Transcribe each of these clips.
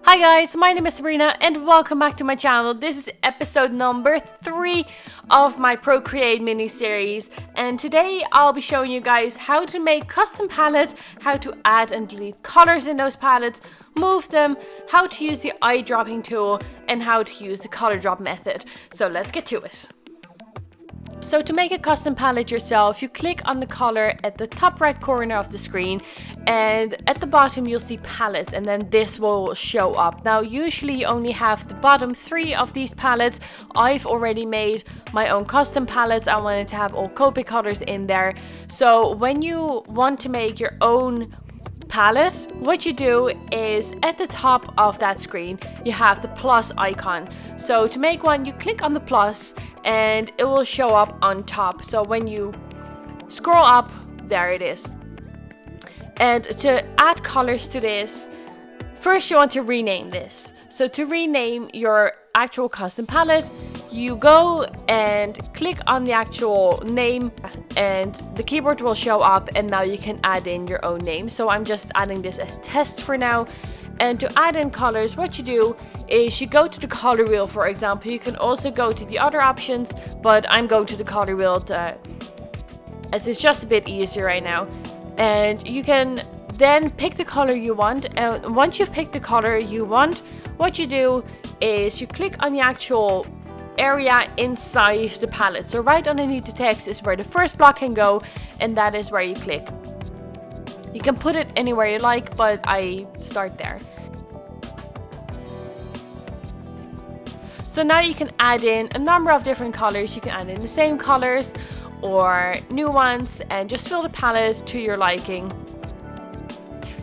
Hi guys, my name is Sabrina and welcome back to my channel. This is episode number 3 of my Procreate mini-series, and today I'll be showing you guys how to make custom palettes, how to add and delete colors in those palettes, move them, how to use the eyedropping tool, and how to use the color drop method. So let's get to it. So to make a custom palette yourself, you click on the color at the top right corner of the screen, and at the bottom you'll see palettes, and then this will show up. Now usually you only have the bottom 3 of these palettes. I've already made my own custom palettes. I wanted to have all Copic colors in there. So when you want to make your own palette, what you do is at the top of that screen you have the plus icon. So to make one, you click on the plus and it will show up on top. So when you scroll up, there it is. And to add colors to this, first you want to rename this. So to rename your actual custom palette, you go and click on the actual name and the keyboard will show up, and now you can add in your own name. So I'm just adding this as test for now. And to add in colors, what you do is you go to the color wheel, for example. You can also go to the other options, but I'm going to the color wheel as it's just a bit easier right now. And you can then pick the color you want, and once you've picked the color you want, what you do is you click on the actual area inside the palette. So right underneath the text is where the first block can go, and that is where you click. You can put it anywhere you like, but I start there. So now you can add in a number of different colors. You can add in the same colors or new ones and just fill the palette to your liking.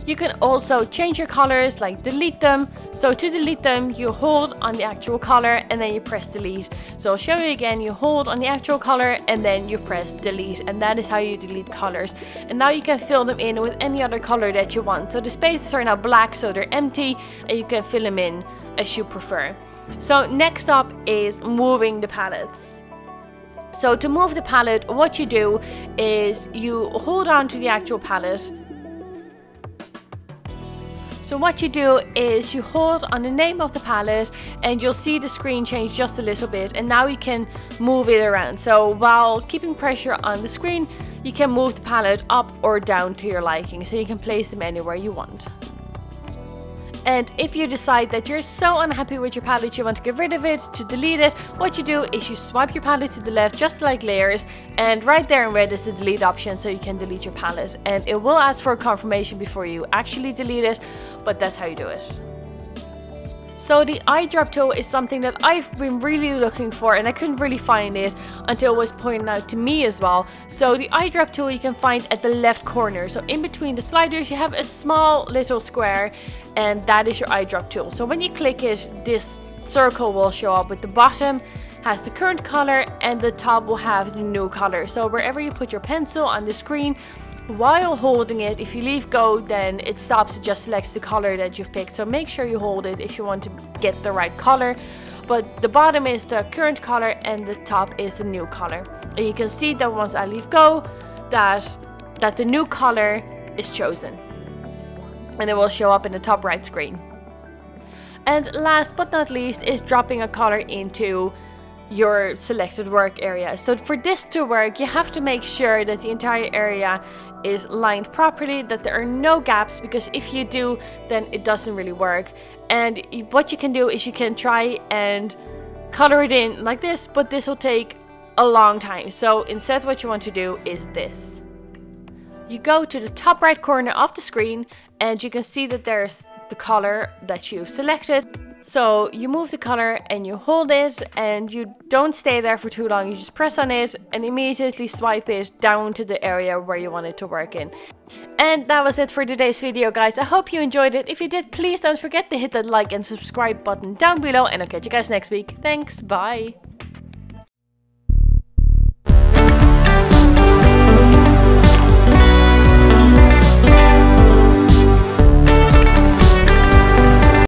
You can also change your colors, like delete them. So to delete them, you hold on the actual color and then you press delete. So I'll show you again. You hold on the actual color and then you press delete, and that is how you delete colors. And now you can fill them in with any other color that you want. So the spaces are now black, so they're empty, and you can fill them in as you prefer. So next up is moving the palettes. So to move the palette, what you do is you hold on to the actual palette. So what you do is you hold on the name of the palette and you'll see the screen change just a little bit, and now you can move it around. So while keeping pressure on the screen, you can move the palette up or down to your liking, so you can place them anywhere you want. And if you decide that you're so unhappy with your palette, you want to get rid of it, to delete it, what you do is you swipe your palette to the left, just like layers, and right there in red is the delete option, so you can delete your palette. And it will ask for a confirmation before you actually delete it, but that's how you do it. So the eyedrop tool is something that I've been really looking for, and I couldn't really find it until it was pointed out to me as well. So the eyedrop tool you can find at the left corner. So in between the sliders you have a small little square, and that is your eyedrop tool. So when you click it, this circle will show up with the bottom has the current color and the top will have the new color. So wherever you put your pencil on the screen, while holding it, if you leave go, then it stops. It just selects the color that you've picked. So make sure you hold it if you want to get the right color. But the bottom is the current color and the top is the new color. And you can see that once I leave go, that the new color is chosen, and it will show up in the top right screen. And last but not least is dropping a color into your selected work area. So for this to work, you have to make sure that the entire area is lined properly, that there are no gaps, because if you do, then it doesn't really work. And what you can do is you can try and color it in like this, but this will take a long time. So instead what you want to do is this. You go to the top right corner of the screen and you can see that there's the color that you've selected. So you move the color and you hold it, and you don't stay there for too long. You just press on it and immediately swipe it down to the area where you want it to work in. And that was it for today's video, guys. I hope you enjoyed it. If you did, please don't forget to hit that like and subscribe button down below, and I'll catch you guys next week. Thanks, bye.